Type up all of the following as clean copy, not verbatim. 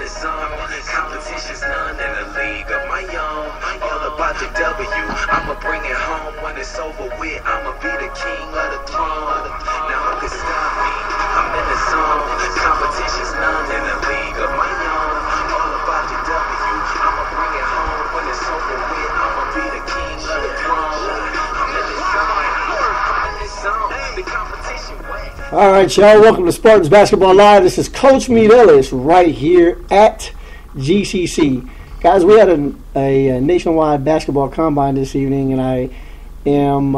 the zone. Competition's none in a league of my own. All about the W, I'ma bring it home. When it's over with, I'ma be the king of the throne. Now who can stop me? I'm in the zone. Competition's none in a league of my own. All about the W, I'ma bring it home. When it's over with, I'ma be the king of the throne. I'm in the zone. I'm in the zone. The competition way. All right, y'all. Welcome to Spartans Basketball Live. This is Coach Meet Ellis right here at GCC. Guys, we had a nationwide basketball combine this evening, and I am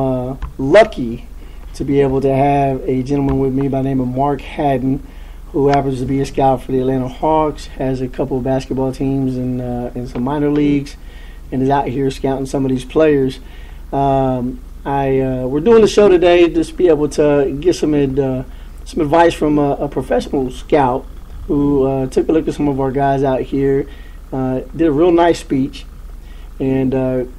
lucky to be able to have a gentleman with me by the name of Mark Hadden, who happens to be a scout for the Atlanta Hawks, has a couple of basketball teams in some minor leagues, and is out here scouting some of these players. We're doing the show today just to be able to get some advice from a professional scout who took a look at some of our guys out here, did a real nice speech, and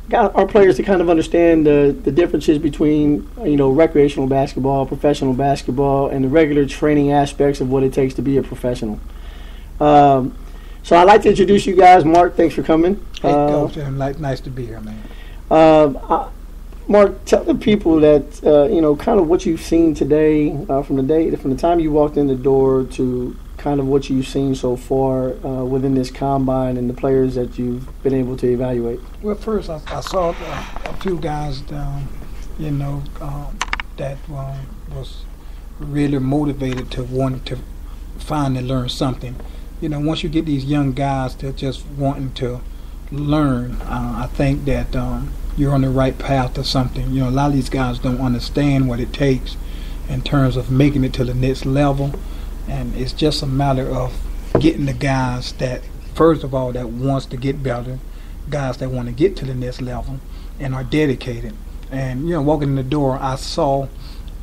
got our players to kind of understand the differences between recreational basketball, professional basketball, and the regular training aspects of what it takes to be a professional. So I'd like to introduce you guys. Mark, thanks for coming. Hey, Coach, nice to be here, man. Mark, tell the people that kind of what you've seen today from the time you walked in the door to kind of what you've seen so far within this combine and the players that you've been able to evaluate. Well, first I saw a few guys, that was really motivated to want to find and learn something. Once you get these young guys that just wanting to learn, I think that you're on the right path to something. A lot of these guys don't understand what it takes in terms of making it to the next level, and it's just a matter of getting the guys that, first of all, that wants to get better, guys that want to get to the next level and are dedicated. And walking in the door, I saw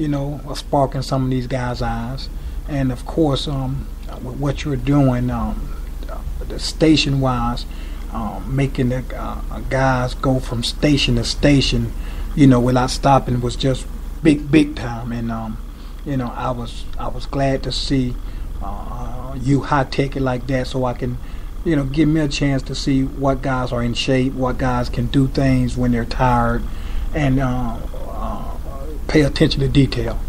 a spark in some of these guys' eyes, and of course with what you're doing the station wise, making the guys go from station to station, without stopping was just big time. And I was glad to see you high tech it like that, so I can, give me a chance to see what guys are in shape, what guys can do things when they're tired, and pay attention to detail.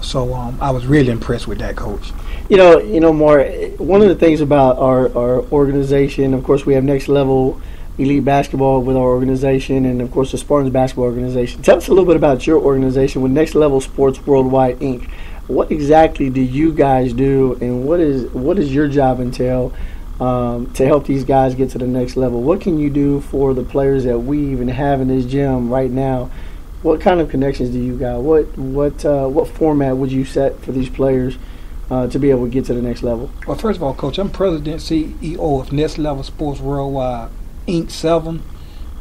So I was really impressed with that, Coach. More. One of the things about our organization, of course, we have Next Level Elite Basketball with our organization, and of course the Spartans Basketball Organization. Tell us a little bit about your organization with Next Level Sports Worldwide Inc. What exactly do you guys do, and what does your job entail to help these guys get to the next level? What can you do for the players that we even have in this gym right now? What kind of connections do you got? What format would you set for these players to be able to get to the next level? Well, first of all, Coach, I'm President CEO of Next Level Sports Worldwide Inc. 7,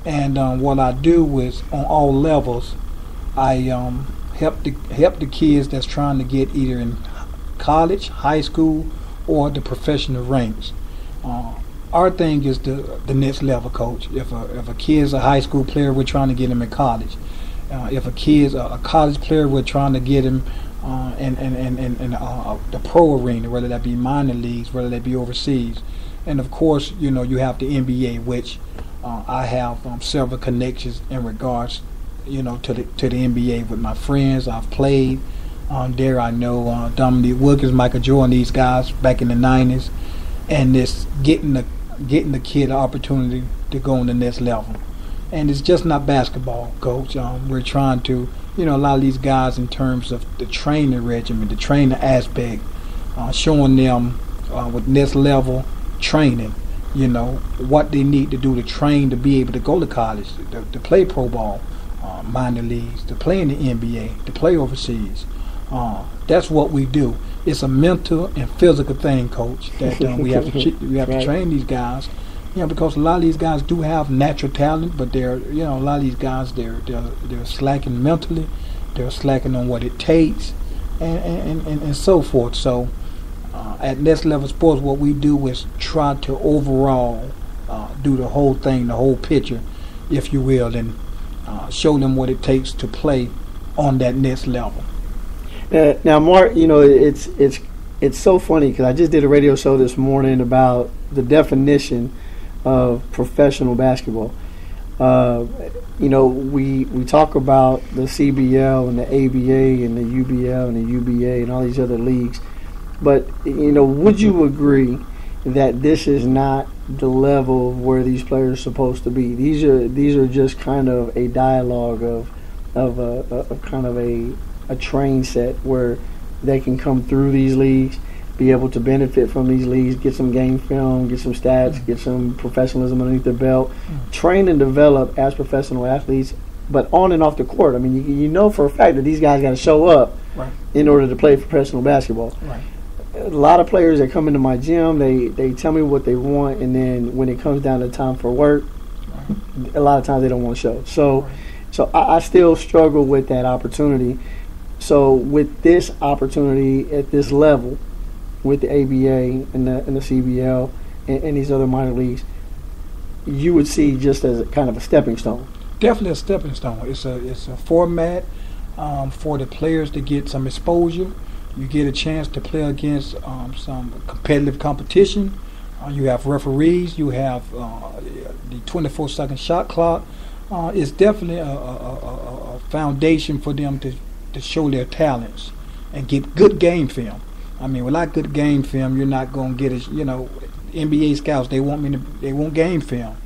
and what I do is on all levels, I help the kids that's trying to get either in college, high school, or the professional ranks. Our thing is the next level, Coach. If a kid's a high school player, we're trying to get him in college. If a kid's a college player, we're trying to get him in the pro arena, whether that be minor leagues, whether that be overseas. And of course, you have the NBA, which I have several connections in regards, to the NBA with my friends. I've played there. I know Dominique Wilkins, Michael Jordan, these guys back in the 90s, and it's getting the kid an opportunity to go on the next level. And it's just not basketball, Coach. We're trying to, a lot of these guys in terms of the training regimen, the training aspect, showing them with next level training, what they need to do to train to be able to go to college, to play pro ball, minor leagues, to play in the NBA, to play overseas. That's what we do. It's a mental and physical thing, Coach, that we have to train these guys. Because a lot of these guys do have natural talent, but they're, a lot of these guys they're slacking mentally, they're slacking on what it takes, and so forth. So at Next Level Sports, what we do is try to overall do the whole thing, the whole picture, if you will, and show them what it takes to play on that next level. Now, Mark, it's it's so funny because I just did a radio show this morning about the definition of professional basketball. You know, we talk about the CBL and the ABA and the UBL and the UBA and all these other leagues, but you know, would you agree that this is not the level of where these players are supposed to be? These are just kind of a dialogue of kind of a train set where they can come through these leagues, be able to benefit from these leagues, get some game film, get some stats, get some professionalism underneath their belt, train and develop as professional athletes, but on and off the court. I mean, you know for a fact that these guys got to show up in order to play professional basketball. Right. A lot of players that come into my gym, they tell me what they want, and then when it comes down to time for work, a lot of times they don't want to show. So I still struggle with that opportunity. So with this opportunity at this level, with the ABA and the CBL and these other minor leagues, you would see just as a kind of a stepping stone. Definitely a stepping stone. It's a format for the players to get some exposure. You get a chance to play against some competitive competition. You have referees. You have the 24-second shot clock. It's definitely a foundation for them to show their talents and get good game film. I mean, without good game film, you're not going to get it. You know, NBA scouts, they want game film.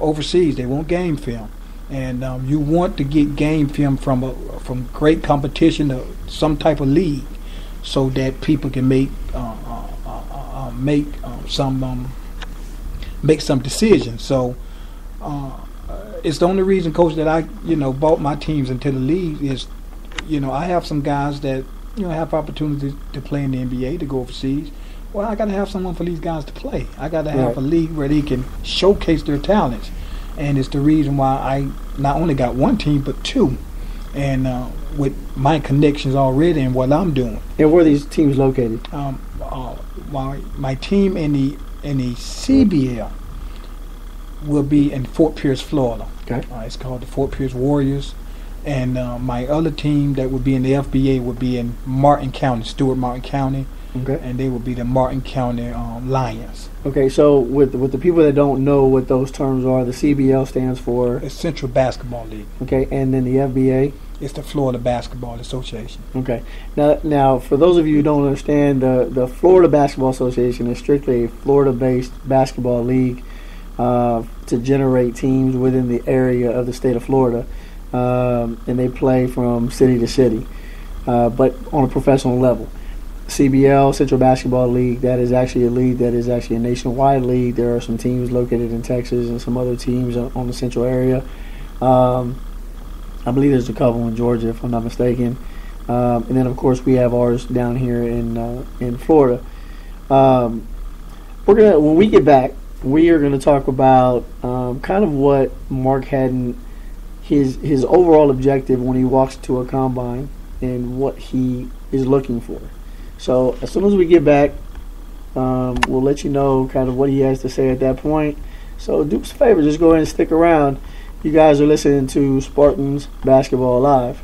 Overseas, they want game film, and you want to get game film from great competition to some type of league, so that people can make some decisions. So it's the only reason, Coach, that I brought my teams into the league is, I have some guys that have opportunities to play in the NBA, to go overseas. Well, I got to have someone for these guys to play. I got to have a league where they can showcase their talents, and it's the reason why I not only got one team but two, and with my connections already and what I'm doing. And where are these teams located? My team in the CBL will be in Fort Pierce, Florida. Okay. It's called the Fort Pierce Warriors. And my other team that would be in the FBA would be in Martin County, Stewart Martin County. Okay. And they would be the Martin County Lions. Okay, so with the people that don't know what those terms are, the CBL stands for? It's Central Basketball League. Okay, and then the FBA? It's the Florida Basketball Association. Okay. Now for those of you who don't understand, the Florida Basketball Association is strictly a Florida-based basketball league to generate teams within the area of the state of Florida. And they play from city to city, but on a professional level. CBL, Central Basketball League, that is actually a league that is actually a nationwide league. There are some teams located in Texas and some other teams on the central area. I believe there's a couple in Georgia, if I'm not mistaken. And then, of course, we have ours down here in Florida. When we get back, we are going to talk about kind of what Mark Hadden, his overall objective when he walks to a combine and what he is looking for. So as soon as we get back, we'll let you know kind of what he has to say at that point. So do us a favor, just go ahead and stick around. You guys are listening to Spartans Basketball Live.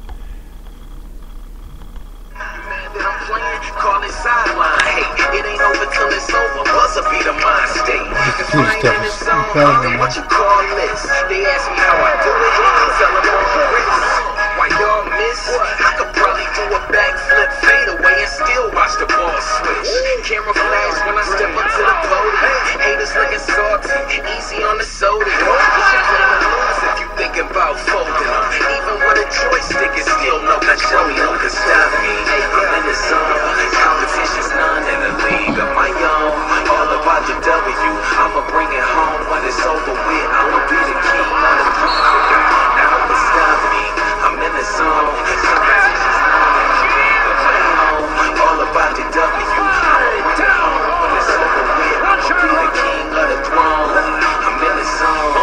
What you call this? They ask me how I do it. Tell them all the risks. Why y'all miss? I could probably do a backflip, fade away, and still watch the ball switch. Camera flash when I step up to the podium. Haters looking salty, easy on the soda. You should plan to lose if you thinking about folding them. Even with a joystick, it's still no control. No can stop me. I'm in the zone. Competition's none in the league of my own. All about the W. I'ma bring it home when it's over with. I'ma be the king on the throne. Now who can stop me? I'm in the zone. Competition's none in the league of my own. All about the W. I'ma bring it home when it's over with. I'ma be the king of the throne. I'm in the zone.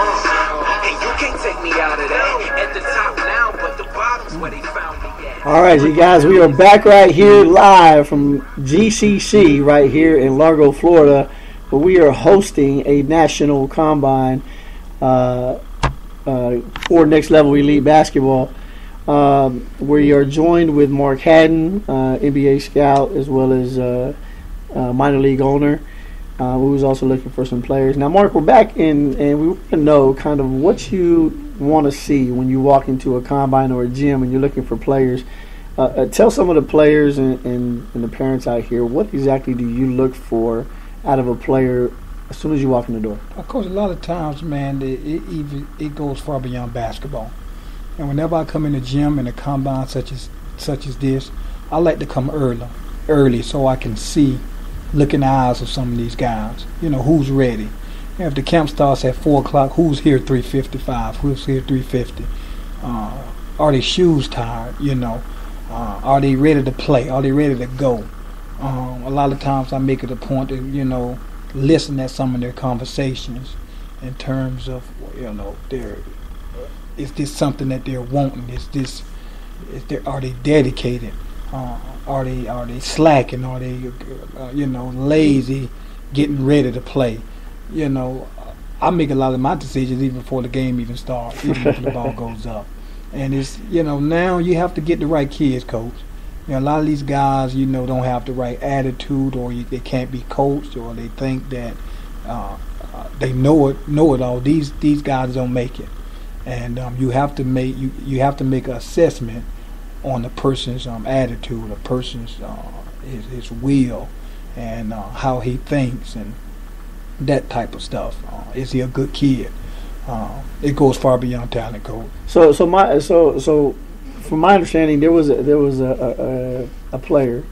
And you can't take me out of that. At the top now, but the bottom's where they found me at. All right, you guys, we are back right here live from GCC right here in Largo, Florida, where we are hosting a national combine for Next Level Elite Basketball. We are joined with Mark Hadden, NBA scout, as well as minor league owner, who was also looking for some players. Now, Mark, we're back in, and we want to know kind of what you want to see when you walk into a combine or a gym and you're looking for players. Tell some of the players and the parents out here, what exactly do you look for out of a player as soon as you walk in the door? Of course, a lot of times, man, it goes far beyond basketball. And whenever I come in the gym in a combine such as this, I like to come early so I can look in the eyes of some of these guys. You know, who's ready. If the camp starts at 4 o'clock, who's here 3:55? Who's here 3:50? Are their shoes tired? You know, are they ready to play? Are they ready to go? A lot of times I make it a point to, you know, listen at some of their conversations in terms of, you know, is this something that they're wanting? Are they dedicated? Are they slacking? Are they you know, lazy, getting ready to play? You know, I make a lot of my decisions even before the game even starts, even before the ball goes up. And it's, you know, now you have to get the right kids, coach. You know, a lot of these guys, you know, don't have the right attitude, or they can't be coached, or they think that they know it all. These guys don't make it, and you have to make an assessment on the person's attitude, a person's his will, and how he thinks, and that type of stuff. Is he a good kid? It goes far beyond talent, coach. So from my understanding, there was a player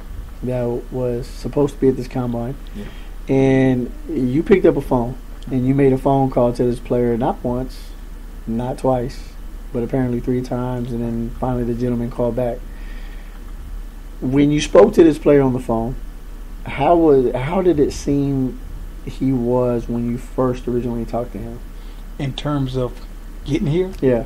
that was supposed to be at this combine, yeah. And you picked up a phone and you made a phone call to this player, not once, not twice, but apparently 3 times, and then finally the gentleman called back. When you spoke to this player on the phone, how did it seem he was when you first originally talked to him? In terms of getting here? Yeah.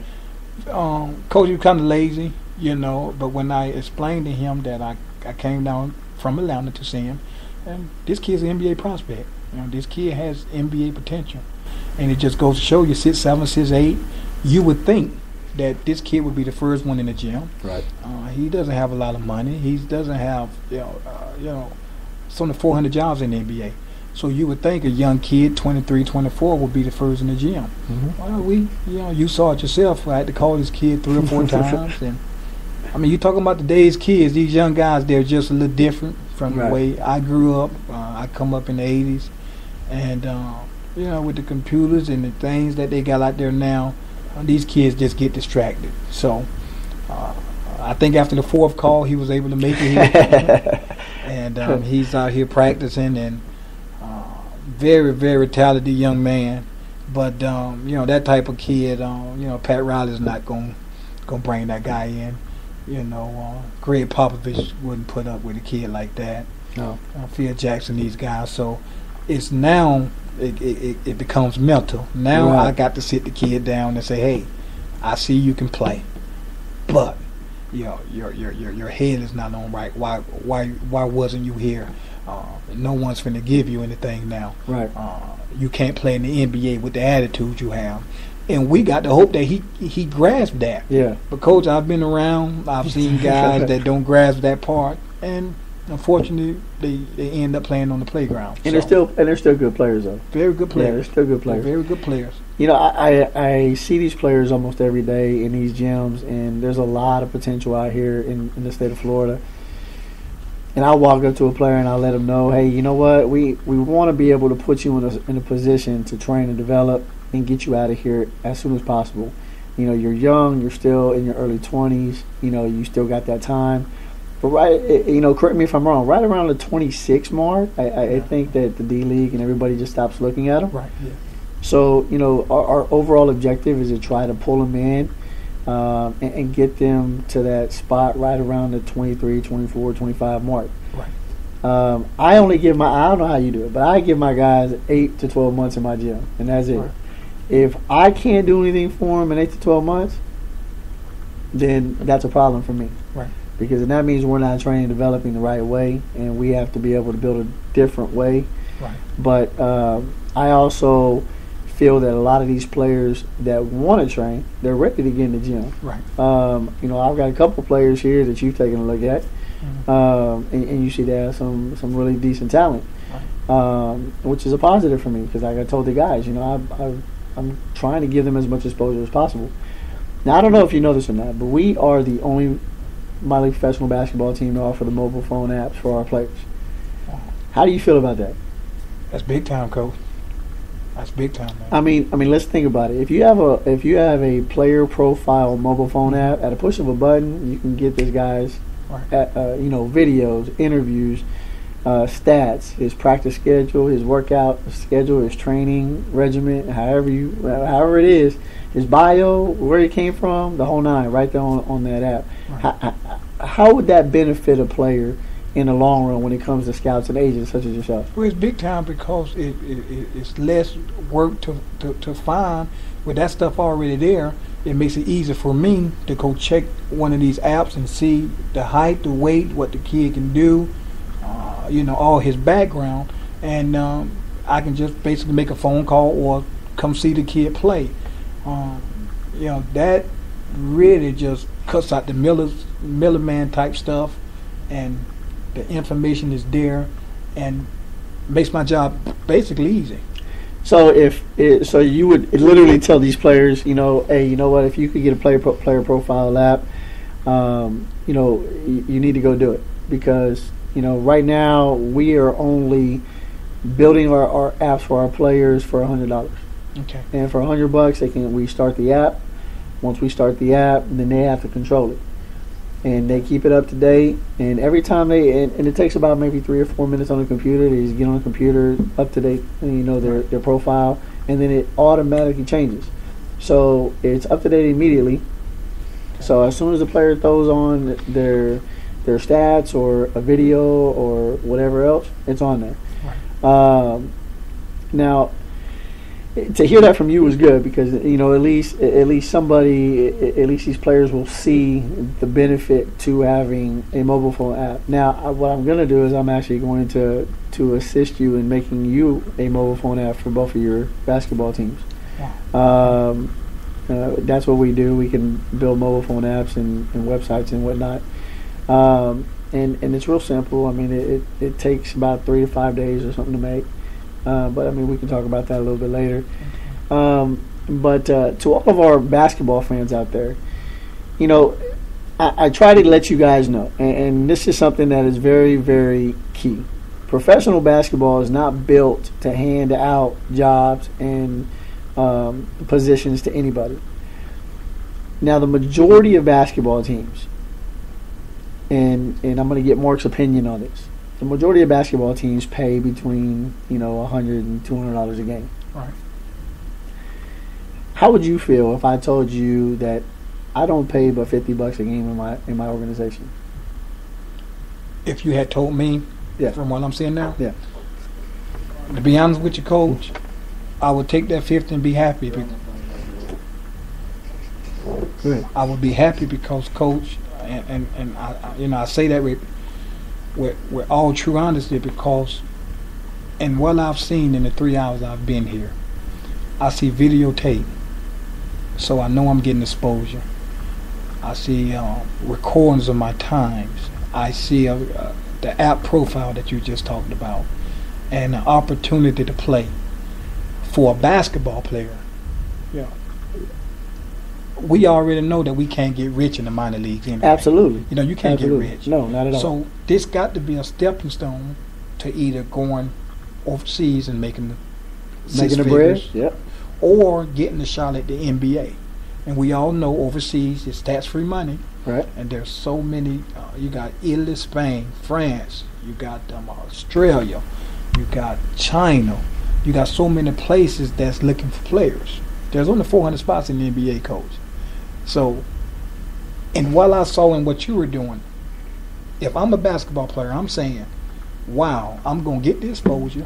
Coach, he was kind of lazy, you know, but when I explained to him that I came down from Atlanta to see him, and this kid's an NBA prospect. You know, this kid has NBA potential. And it just goes to show you, 6'7", 6'8", you would think that this kid would be the first one in the gym. Right. He doesn't have a lot of money. He doesn't have, some of the 400 jobs in the NBA. So you would think a young kid, 23, 24, would be the first in the gym. Mm-hmm. Well, you saw it yourself. I had to call this kid 3 or 4 times. And I mean, you're talking about today's kids, these young guys, they're just a little different from the way I grew up. I come up in the 80s. And, with the computers and the things that they got out there now, these kids just get distracted. So I think after the 4th call, he was able to make it here. And he's out here practicing, and very, very talented young man. But, that type of kid, Pat Riley's not going to bring that guy in. Greg Popovich wouldn't put up with a kid like that. No. Phil Jackson, these guys. So it's now it becomes mental. Now right. I got to sit the kid down and say, hey, I see you can play, but your head is not on right. Why wasn't you here? No one's finna give you anything now. Right. You can't play in the NBA with the attitude you have. And we got to hope that he grasped that. Yeah. But coach, I've been around. I've seen guys that don't grasp that part, and unfortunately, they end up playing on the playground. And they're still good players, though. Very good players. Yeah, they're still good players. Very good players. I see these players almost every day in these gyms, and there's a lot of potential out here in the state of Florida. And I'll walk up to a player and I'll let them know, hey, you know what? We want to be able to put you in a position to train and develop and get you out of here as soon as possible. You're young. You're still in your early 20s. You still got that time. But correct me if I'm wrong, right around the 26 mark, I think that the D-League and everybody just stops looking at them. Right, yeah. So, our overall objective is to try to pull them in and get them to that spot right around the 23, 24, 25 mark. Right. I don't know how you do it, but I give my guys 8 to 12 months in my gym, and that's it. Right. If I can't do anything for them in 8 to 12 months, then that's a problem for me. Right. Because that means we're not training and developing the right way, and we have to be able to build a different way. Right. But I also feel that a lot of these players that want to train, they're ready to get in the gym. Right. I've got a couple players here that you've taken a look at, and you see they have some really decent talent, which is a positive for me because, like I told the guys, I'm trying to give them as much exposure as possible. Now, I don't know if you know this or not, but we are the only minor league professional basketball team to offer the mobile phone apps for our players. How do you feel about that? That's big time, Coach. That's big time, man. I mean, let's think about it. If you have a player profile mobile phone app, at a push of a button, you can get this guy's, videos, interviews, stats, his practice schedule, his workout schedule, his training regimen, however it is, his bio, where he came from, the whole nine, right there on that app. Right. How would that benefit a player in the long run when it comes to scouts and agents such as yourself? Well, it's big time because it's less work to find. With that stuff already there, it makes it easier for me to go check one of these apps and see the height, the weight, what the kid can do, all his background, and I can just basically make a phone call or come see the kid play. That really just cuts out the middleman type stuff, and the information is there and makes my job basically easy. So so you would literally tell these players, hey, you know what? If you could get a player profile app, you need to go do it because right now we are only building our apps for our players for $100. Okay. And for $100, we start the app. Once we start the app, then they have to control it. And they keep it up to date. And every time and it takes about maybe 3 or 4 minutes on the computer. They just get on the computer, up to date, their profile, and then it automatically changes. So it's up to date immediately. So as soon as the player throws on their stats or a video or whatever else, it's on there. Right. Now, to hear that from you was good because at least these players will see the benefit to having a mobile phone app. Now, what I'm going to do is I'm actually going to assist you in making you a mobile phone app for both of your basketball teams. Wow. That's what we do. We can build mobile phone apps and websites and whatnot. And it's real simple. I mean, it takes about 3 to 5 days or something to make. But we can talk about that a little bit later. But to all of our basketball fans out there, I try to let you guys know, and this is something that is very, very key. Professional basketball is not built to hand out jobs and positions to anybody. Now, the majority of basketball teams, and I'm going to get Mark's opinion on this, the majority of basketball teams pay between $100 and $200 a game. Right. How would you feel if I told you that I don't pay but $50 a game in my organization? If you had told me, yeah, from what I'm seeing now, yeah. To be honest with you, Coach, I would take that 50 and be happy. Good. I would be happy because, Coach, and I say that with all true honesty because in what I've seen in the 3 hours I've been here, I see videotape, so I know I'm getting exposure. I see recordings of my times. I see the app profile that you just talked about and the opportunity to play for a basketball player. Yeah. We already know that we can't get rich in the minor leagues anyway. Absolutely. You can't Absolutely. get rich. No, not at all. So this got to be a stepping stone to either going overseas and making the bread, yep, or getting a shot at the NBA. And we all know overseas it's tax-free money. Right. And there's so many. You got Italy, Spain, France. You got Australia. You got China. You got so many places that's looking for players. There's only 400 spots in the NBA, Coach. So, and while I saw in what you were doing, if I'm a basketball player, I'm saying, wow, I'm going to get the exposure.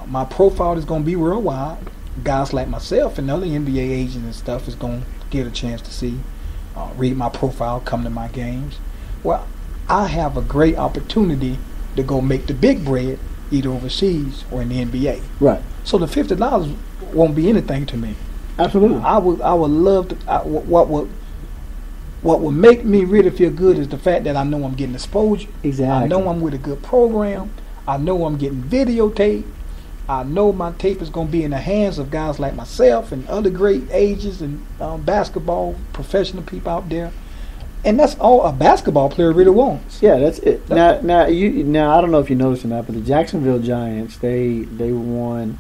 My profile is going to be worldwide. Guys like myself and other NBA agents and stuff is going to get a chance to see, read my profile, come to my games. Well, I have a great opportunity to go make the big bread either overseas or in the NBA. Right. So the $50 won't be anything to me. Absolutely. I would love to. What would make me really feel good is the fact that I know I'm getting exposure. Exactly. I know I'm with a good program. I know I'm getting videotape. I know my tape is going to be in the hands of guys like myself and other great ages and basketball professional people out there. And that's all a basketball player really wants. Yeah, that's it. Now, I don't know if you noticed or not, but the Jacksonville Giants they won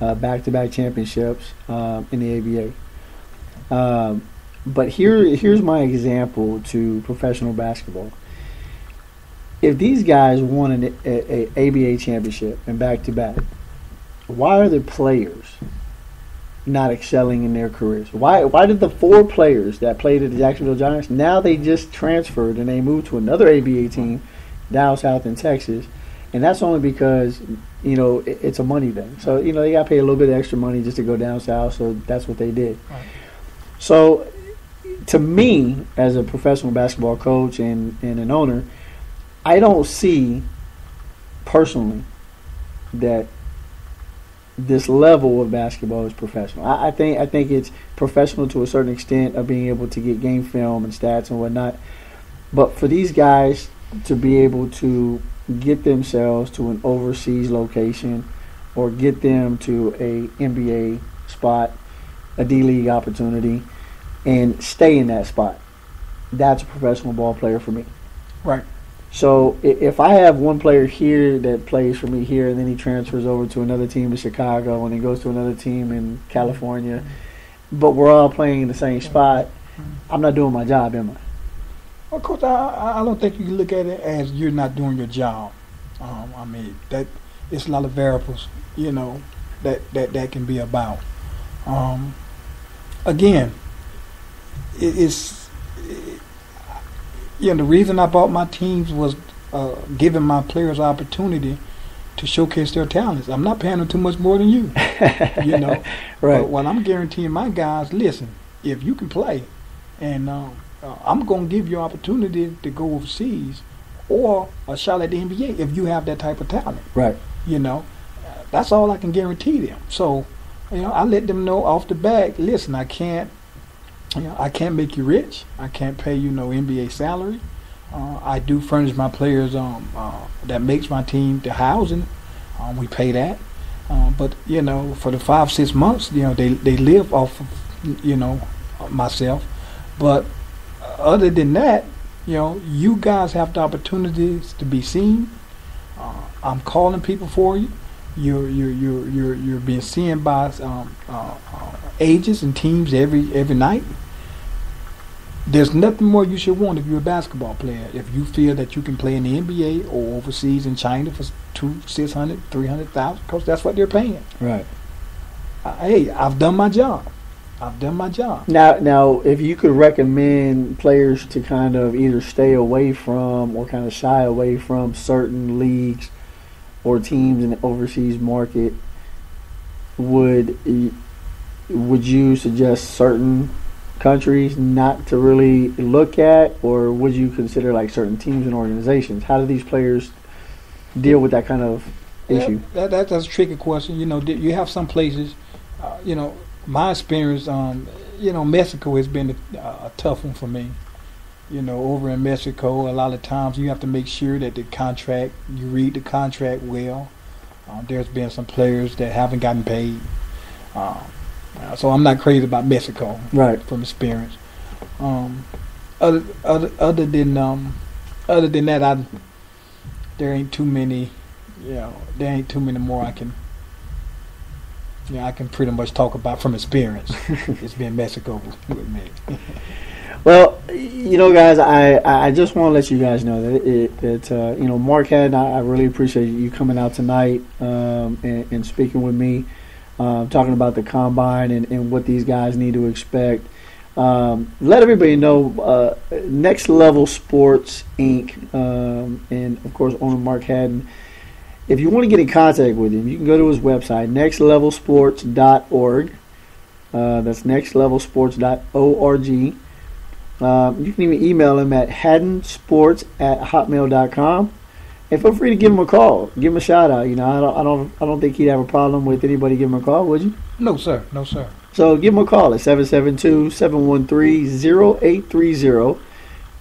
back-to-back championships in the ABA. But here's my example to professional basketball. If these guys won an ABA championship and back-to-back, why are the players not excelling in their careers? Why did the 4 players that played at the Jacksonville Giants, now they just transferred and they moved to another ABA team down south in Texas, and that's only because, it's a money thing. So, they got to pay a little bit of extra money just to go down south, so that's what they did. Right. So, to me, as a professional basketball coach and an owner, I don't see personally that this level of basketball is professional. I think it's professional to a certain extent of being able to get game film and stats and whatnot. But for these guys to be able to get themselves to an overseas location or get them to a NBA spot, a D-League opportunity, and stay in that spot, that's a professional ball player for me. Right. So if I have one player here that plays for me here, and then he transfers over to another team in Chicago, and he goes to another team in California, but we're all playing in the same spot, I'm not doing my job, am I? Of course, I don't think you can look at it as you're not doing your job. I mean, that it's a lot of variables, that can be about. Again, the reason I bought my teams was giving my players opportunity to showcase their talents. I'm not paying them too much more than you, Right. But what I'm guaranteeing my guys, listen, if you can play, and I'm going to give you an opportunity to go overseas or a shot at the NBA if you have that type of talent. Right. That's all I can guarantee them. So, I let them know off the bat, listen, I can't make you rich. I can't pay you no NBA salary. I do furnish my players that makes my team the housing. We pay that. But, for the 5-6 months, they live off of, myself. But other than that, you guys have the opportunities to be seen. I'm calling people for you. You're being seen by ages and teams every night. There's nothing more you should want if you're a basketball player. If you feel that you can play in the NBA or overseas in China for $200,000, $600,000, $300,000, because that's what they're paying. Right. Hey, I've done my job. Now, if you could recommend players to kind of either stay away from or kind of shy away from certain leagues or teams in the overseas market, would you suggest certain countries not to really look at, or would you consider like certain teams and organizations? How do these players deal with that kind of issue? That's a tricky question. You have some places, my experience, Mexico has been a tough one for me. Over in Mexico, a lot of times you have to make sure that you read the contract well. There's been some players that haven't gotten paid. So I'm not crazy about Mexico, right? From experience. Other than that, there ain't too many. There ain't too many more I can pretty much talk about from experience. It's been Mexico with me. Well, guys, I just want to let you guys know that Mark Hadden, I really appreciate you coming out tonight and speaking with me, talking about the combine and what these guys need to expect. Let everybody know Next Level Sports Inc. And of course owner Mark Hadden. If you want to get in contact with him, you can go to his website, nextlevelsports.org. That's nextlevelsports.org. You can even email him at haddensports@hotmail.com. And feel free to give him a call. Give him a shout out. I don't think he'd have a problem with anybody giving him a call, would you? No, sir. No, sir. So give them a call at 772-713-0830.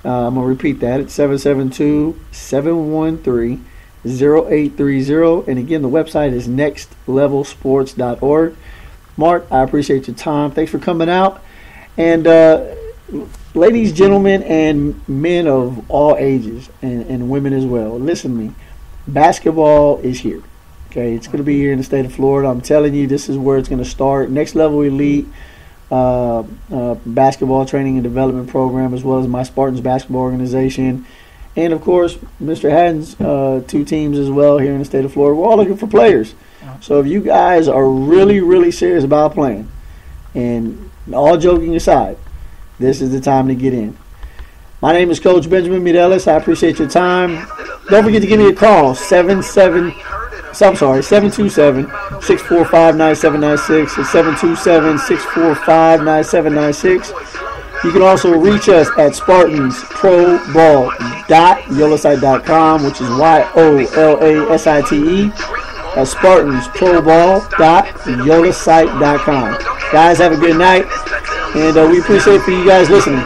I'm going to repeat that. It's 772-713-0830. And again, the website is nextlevelsports.org. Mark, I appreciate your time. Thanks for coming out. And ladies, gentlemen, and men of all ages, and women as well, listen to me. Basketball is here. Okay, it's going to be here in the state of Florida. I'm telling you, this is where it's going to start. Next Level Elite basketball training and development program, as well as my Spartans basketball organization. And, of course, Mr. Hadden's 2 teams as well here in the state of Florida. We're all looking for players. So if you guys are really, really serious about playing, and all joking aside, this is the time to get in. My name is Coach Benjamin Mireles. I appreciate your time. Don't forget to give me a call, 727-645-9796. It's 727-645-9796. You can also reach us at SpartansProBall.yolasite.com, which is YOLASITE. At SpartansProBall.yolasite.com. Guys, have a good night, and we appreciate for you guys listening.